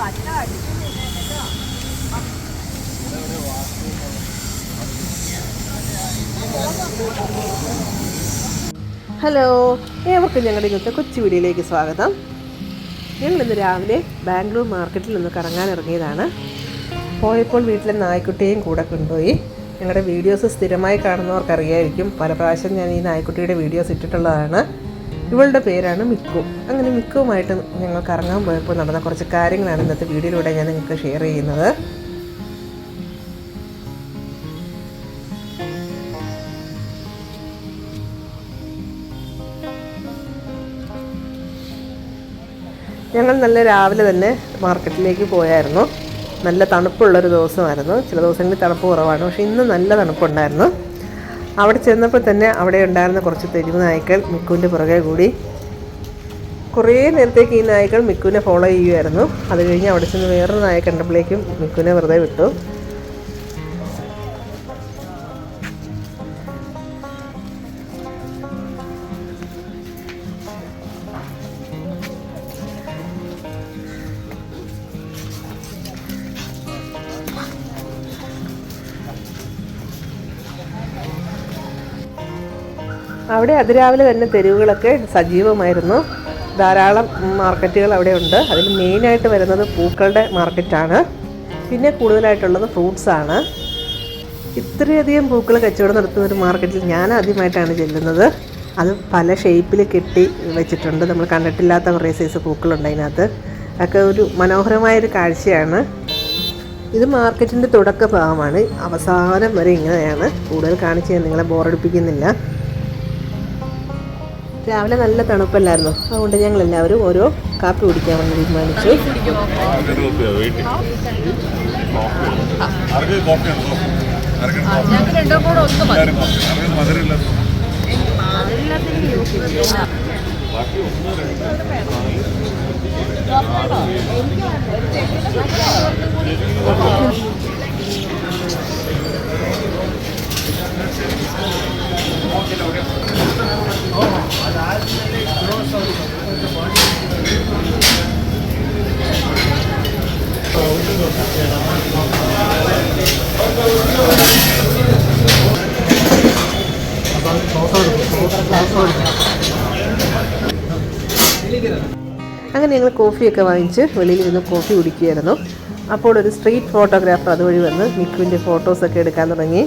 Hello, ഏവർക്കും ഞങ്ങളുടെ ഇന്നത്തെ കൊച്ചു വീഡിയോയിലേക്ക് സ്വാഗതം. ഞങ്ങളിന്ന് രാവിലെ ബാംഗ്ലൂർ മാർക്കറ്റിൽ നിന്ന് കറങ്ങാനിറങ്ങിയതാണ്. പോയപ്പോൾ വീട്ടിലെ നായ്ക്കുട്ടിയെയും കൂടെ കൊണ്ടുപോയി. ഞങ്ങളുടെ വീഡിയോസ് സ്ഥിരമായി കാണുന്നവർക്കറിയായിരിക്കും, പല പ്രാവശ്യം ഞാൻ ഈ നായ്ക്കുട്ടിയുടെ വീഡിയോസ് ഇട്ടിട്ടുള്ളതാണ്. ഇവളുടെ പേരാണ് മിക്കു. അങ്ങനെ മിക്കുവുമായിട്ട് ഞങ്ങൾ കറങ്ങാൻ പോയപ്പോൾ നടന്ന കുറച്ച് കാര്യങ്ങളാണ് ഇന്നത്തെ വീഡിയോയിലൂടെ ഞാൻ നിങ്ങൾക്ക് ഷെയർ ചെയ്യുന്നത്. ഞങ്ങൾ നല്ല രാവിലെ തന്നെ മാർക്കറ്റിലേക്ക് പോയായിരുന്നു. നല്ല തണുപ്പുള്ളൊരു ദിവസമായിരുന്നു. ചില ദിവസങ്ങളിൽ തണുപ്പ് കുറവാണ്, പക്ഷേ ഇന്ന് നല്ല തണുപ്പുണ്ടായിരുന്നു. അവിടെ ചെന്നപ്പോൾ തന്നെ അവിടെ ഉണ്ടായിരുന്ന കുറച്ച് തെരുവ് നായ്ക്കൾ മിക്കുവിൻ്റെ പുറകെ കൂടി. കുറേ നേരത്തേക്ക് ഈ നായ്ക്കൾ മിക്കുവിനെ ഫോളോ ചെയ്യുമായിരുന്നു. അത് കഴിഞ്ഞ് അവിടെ ചെന്ന് വേറൊരു നായ കണ്ടപ്പോഴേക്കും മിക്കുവിനെ വെറുതെ വിട്ടു. അവിടെ അതിരാവിലെ തന്നെ തെരുവുകളൊക്കെ സജീവമായിരുന്നു. ധാരാളം മാർക്കറ്റുകൾ അവിടെ ഉണ്ട്. അതിൽ മെയിനായിട്ട് വരുന്നത് പൂക്കളുടെ മാർക്കറ്റാണ്. പിന്നെ കൂടുതലായിട്ടുള്ളത് ഫ്രൂട്ട്സാണ്. ഇത്രയധികം പൂക്കൾ കച്ചവടം നടത്തുന്നൊരു മാർക്കറ്റിൽ ഞാൻ ആദ്യമായിട്ടാണ് ചെല്ലുന്നത്. അത് പല ഷേപ്പിൽ കെട്ടി വെച്ചിട്ടുണ്ട്. നമ്മൾ കണ്ടിട്ടില്ലാത്ത കുറേ സൈസ് പൂക്കളുണ്ട് അതിനകത്ത്. ഒക്കെ ഒരു മനോഹരമായൊരു കാഴ്ചയാണ്. ഇത് മാർക്കറ്റിൻ്റെ തുടക്ക ഭാഗമാണ്. അവസാനം വരെ ഇങ്ങനെയാണ്. കൂടുതൽ കാണിച്ച് ഞാൻ നിങ്ങളെ ബോറടിപ്പിക്കുന്നില്ല. രാവിലെ നല്ല തണുപ്പല്ലായിരുന്നു. അതുകൊണ്ട് ഞങ്ങളെല്ലാവരും ഓരോ കാപ്പി കുടിക്കാമെന്ന് തീരുമാനിച്ചു. അങ്ങനെ ഞങ്ങൾ കോഫിയൊക്കെ വാങ്ങിച്ച് വെളിയിലിരുന്ന് കോഫി കുടിക്കുകയായിരുന്നു. അപ്പോൾ ഒരു സ്ട്രീറ്റ് ഫോട്ടോഗ്രാഫർ അതുവഴി വന്ന് മിക്കുവിൻ്റെ ഫോട്ടോസൊക്കെ എടുക്കാൻ തുടങ്ങി.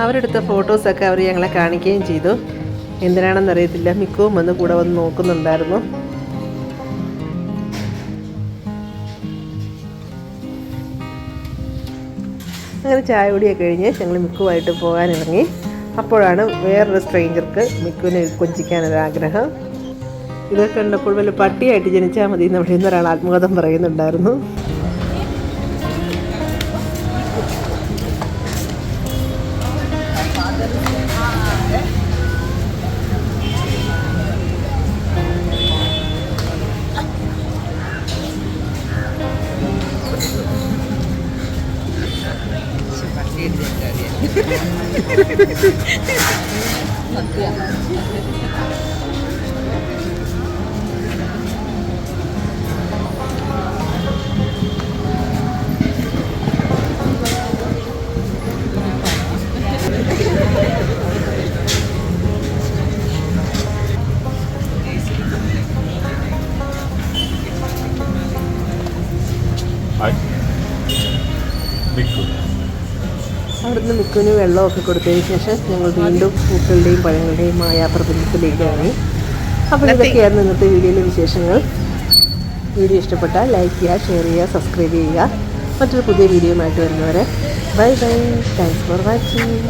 അവരെടുത്ത ഫോട്ടോസൊക്കെ അവർ ഞങ്ങളെ കാണിക്കുകയും ചെയ്തു. എന്തിനാണെന്നറിയത്തില്ല, മിക്കവും വന്ന് കൂടെ വന്ന് നോക്കുന്നുണ്ടായിരുന്നു. അങ്ങനെ ചായ കുടിയൊക്കെ കഴിഞ്ഞ് ഞങ്ങൾ മിക്കുവായിട്ട് പോകാനിറങ്ങി. അപ്പോഴാണ് വേറൊരു സ്ട്രേഞ്ചർക്ക് മിക്കുവിനെ കൊഞ്ചിക്കാനൊരാഗ്രഹം. ഇതൊക്കെ കണ്ടപ്പോൾ വല്ല പട്ടിയായിട്ട് ജനിച്ചാൽ മതി എന്ന് അവിടെ നിന്നൊരാൾ ആത്മകഥം പറയുന്നുണ്ടായിരുന്നു. അവിടുന്ന് കൊക്കുവിന് വെള്ളമൊക്കെ കൊടുത്തതിന് ശേഷം ഞങ്ങൾ വീണ്ടും പൂക്കളുടെയും പഴങ്ങളുടെയും മായാപ്രപഞ്ചത്തിലേക്ക് ഇറങ്ങി. അപ്പോൾ ഇതൊക്കെയായിരുന്നു ഇന്നത്തെ വീഡിയോയിലെ വിശേഷങ്ങൾ. വീഡിയോ ഇഷ്ടപ്പെട്ടാൽ ലൈക്ക് ചെയ്യുക, ഷെയർ ചെയ്യുക, സബ്സ്ക്രൈബ് ചെയ്യുക. മറ്റൊരു പുതിയ വീഡിയോയുമായിട്ട് വരുന്നവരെ bye bye. Thanks for watching.